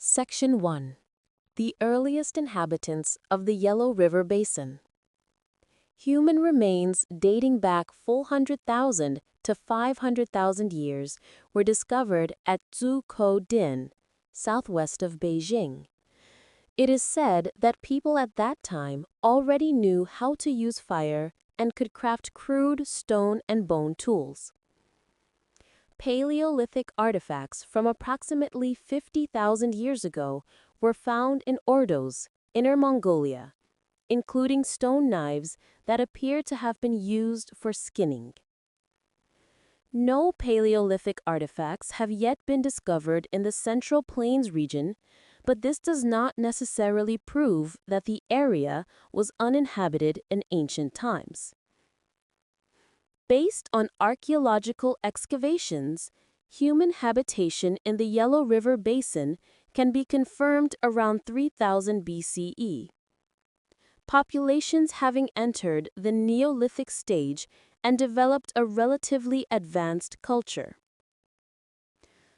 Section 1. The earliest inhabitants of the Yellow River Basin. Human remains dating back 400,000 to 500,000 years were discovered at Zukou Din, southwest of Beijing. It is said that people at that time already knew how to use fire and could craft crude stone and bone tools. Paleolithic artifacts from approximately 50,000 years ago were found in Ordos, Inner Mongolia, including stone knives that appear to have been used for skinning. No Paleolithic artifacts have yet been discovered in the Central Plains region, but this does not necessarily prove that the area was uninhabited in ancient times. Based on archaeological excavations, human habitation in the Yellow River Basin can be confirmed around 3000 BCE. Populations having entered the Neolithic stage and developed a relatively advanced culture.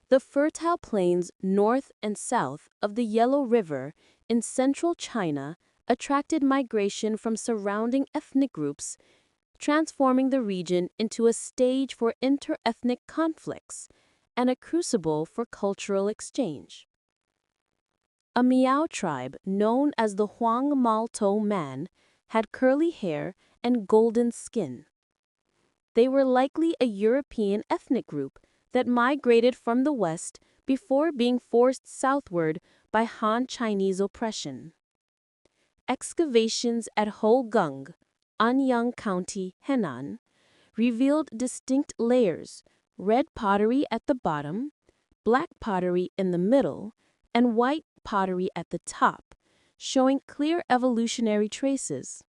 The fertile plains north and south of the Yellow River in central China attracted migration from surrounding ethnic groups, transforming the region into a stage for inter-ethnic conflicts and a crucible for cultural exchange. A Miao tribe known as the Huang Maltou Man had curly hair and golden skin. They were likely a European ethnic group that migrated from the west before being forced southward by Han Chinese oppression. Excavations at Hougang, Anyang County, Henan, revealed distinct layers: red pottery at the bottom, black pottery in the middle, and white pottery at the top, showing clear evolutionary traces.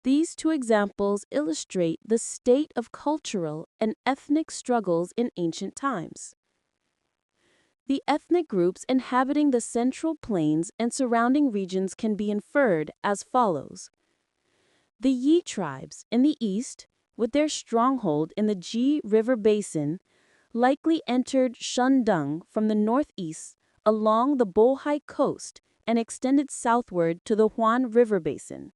These two examples illustrate the state of cultural and ethnic struggles in ancient times. The ethnic groups inhabiting the Central Plains and surrounding regions can be inferred as follows. The Yi tribes in the east, with their stronghold in the Ji River Basin, likely entered Shandong from the northeast along the Bohai coast and extended southward to the Huan River Basin.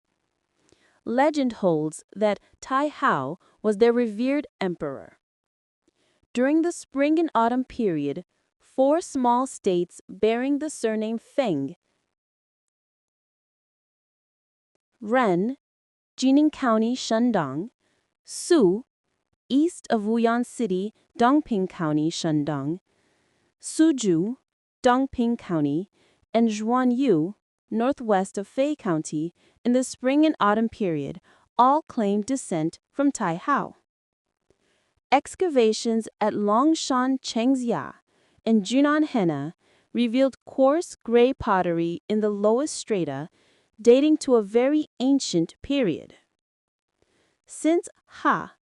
Legend holds that Tai Hao was their revered emperor. During the spring and autumn period, 4 small states bearing the surname Feng, Ren, Jining County, Shandong; Su, east of Wuyuan City, Dongping County, Shandong; Suzhou, Dongping County; and Zhuanyu, northwest of Fei County, in the spring and autumn period, all claimed descent from Tai Hao. Excavations at Longshan Chengxia and Junan Hena revealed coarse gray pottery in the lowest strata, dating to a very ancient period. Since Ha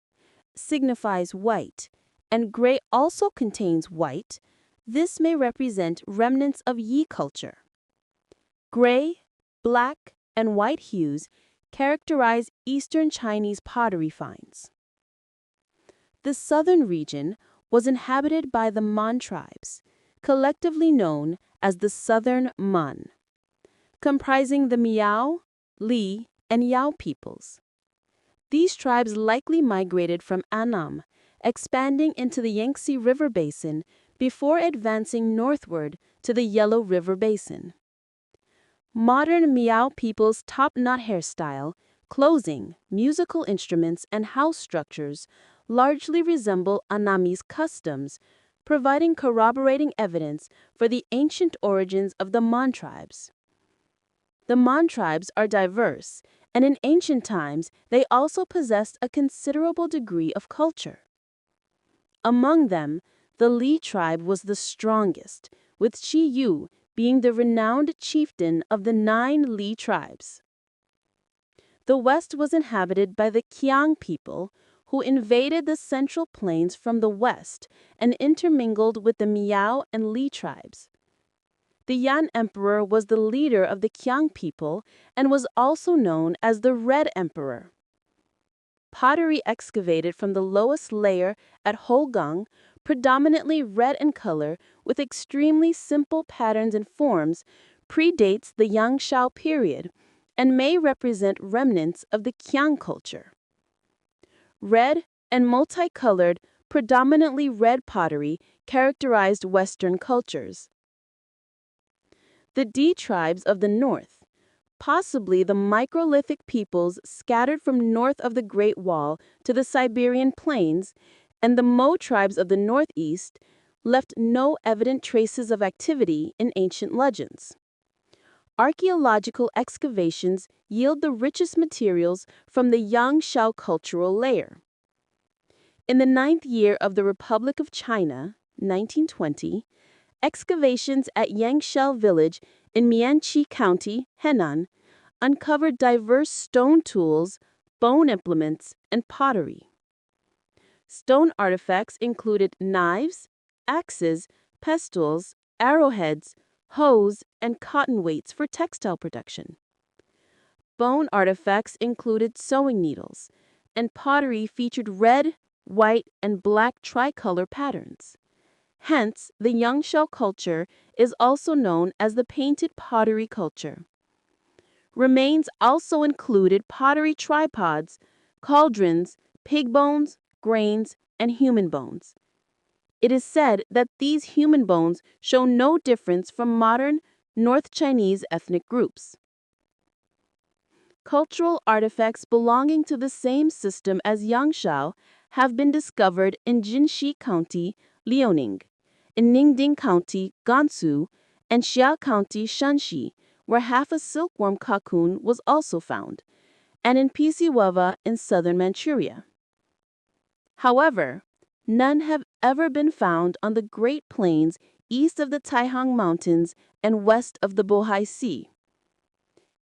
signifies white, and gray also contains white, this may represent remnants of Yi culture. Gray, black, and white hues characterize Eastern Chinese pottery finds. The southern region was inhabited by the Mon tribes, collectively known as the Southern Mon, comprising the Miao, Li, and Yao peoples. These tribes likely migrated from Annam, expanding into the Yangtze River Basin before advancing northward to the Yellow River Basin. Modern Miao people's top-knot hairstyle, clothing, musical instruments, and house structures largely resemble Annamese customs, providing corroborating evidence for the ancient origins of the Mon tribes. The Mon tribes are diverse, and in ancient times they also possessed a considerable degree of culture. Among them, the Li tribe was the strongest, with Qi Yu being the renowned chieftain of the 9 Li tribes. The west was inhabited by the Qiang people, who invaded the Central Plains from the west and intermingled with the Miao and Li tribes. The Yan Emperor was the leader of the Qiang people and was also known as the Red Emperor. Pottery excavated from the lowest layer at Hougang predominantly red in color with extremely simple patterns and forms, predates the Yangshao period and may represent remnants of the Qiang culture. Red and multicolored, predominantly red pottery characterized Western cultures. The D tribes of the north, possibly the microlithic peoples scattered from north of the Great Wall to the Siberian plains, and the Mo tribes of the northeast, left no evident traces of activity in ancient legends. Archaeological excavations yield the richest materials from the Yangshao cultural layer. In the 9th year of the Republic of China, 1920, excavations at Yangshao village in Mianqi County, Henan, uncovered diverse stone tools, bone implements, and pottery. Stone artifacts included knives, axes, pestles, arrowheads, hoes, and cotton weights for textile production. Bone artifacts included sewing needles, and pottery featured red, white, and black tricolor patterns. Hence, the Yangshao culture is also known as the painted pottery culture. Remains also included pottery tripods, cauldrons, pig bones, grains, and human bones. It is said that these human bones show no difference from modern North Chinese ethnic groups. Cultural artifacts belonging to the same system as Yangshao have been discovered in Jinshi County, Liaoning, in Ningding County, Gansu, and Xia County, Shanxi, where half a silkworm cocoon was also found, and in Pisiwava in southern Manchuria. However, none have ever been found on the Great Plains east of the Taihang Mountains and west of the Bohai Sea.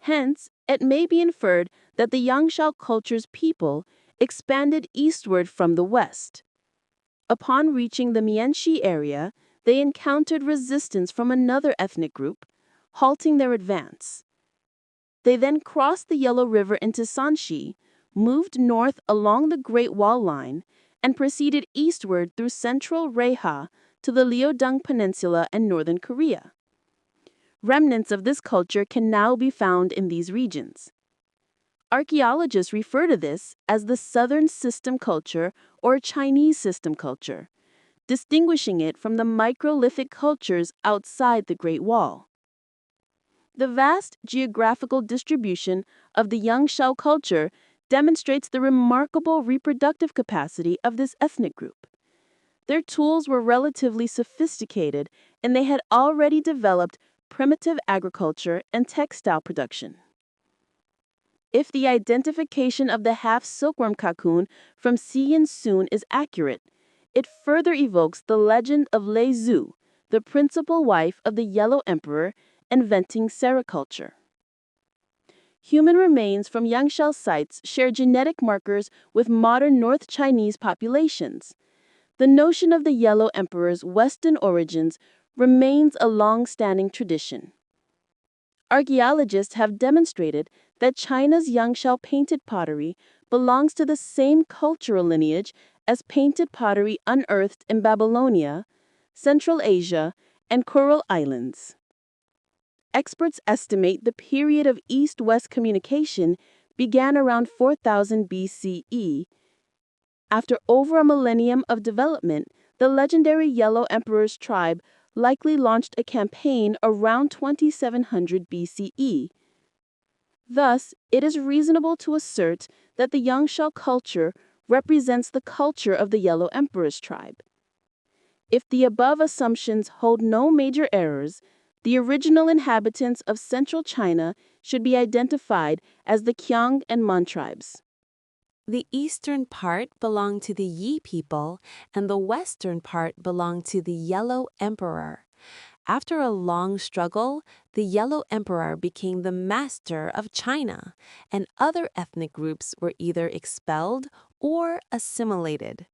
Hence, it may be inferred that the Yangshao culture's people expanded eastward from the west. Upon reaching the Mianxi area, they encountered resistance from another ethnic group, halting their advance. They then crossed the Yellow River into Sanxi, moved north along the Great Wall line, and proceeded eastward through central Reiha to the Liaodong Peninsula and northern Korea. Remnants of this culture can now be found in these regions. Archaeologists refer to this as the Southern System culture or Chinese system culture, distinguishing it from the microlithic cultures outside the Great Wall. The vast geographical distribution of the Yangshao culture demonstrates the remarkable reproductive capacity of this ethnic group. Their tools were relatively sophisticated, and they had already developed primitive agriculture and textile production. If the identification of the half silkworm cocoon from Xiyin Sun is accurate, it further evokes the legend of Lei Zhu, the principal wife of the Yellow Emperor, inventing sericulture. Human remains from Yangshao sites share genetic markers with modern North Chinese populations. The notion of the Yellow Emperor's Western origins remains a long-standing tradition. Archaeologists have demonstrated that China's Yangshao painted pottery belongs to the same cultural lineage as painted pottery unearthed in Babylonia, Central Asia, and Coral Islands. Experts estimate the period of East-West communication began around 4000 BCE. After over a millennium of development, the legendary Yellow Emperor's tribe likely launched a campaign around 2700 BCE. Thus, it is reasonable to assert that the Yangshao culture represents the culture of the Yellow Emperor's tribe. If the above assumptions hold no major errors, the original inhabitants of central China should be identified as the Qiang and Man tribes. The eastern part belonged to the Yi people, and the western part belonged to the Yellow Emperor. After a long struggle, the Yellow Emperor became the master of China, and other ethnic groups were either expelled or assimilated.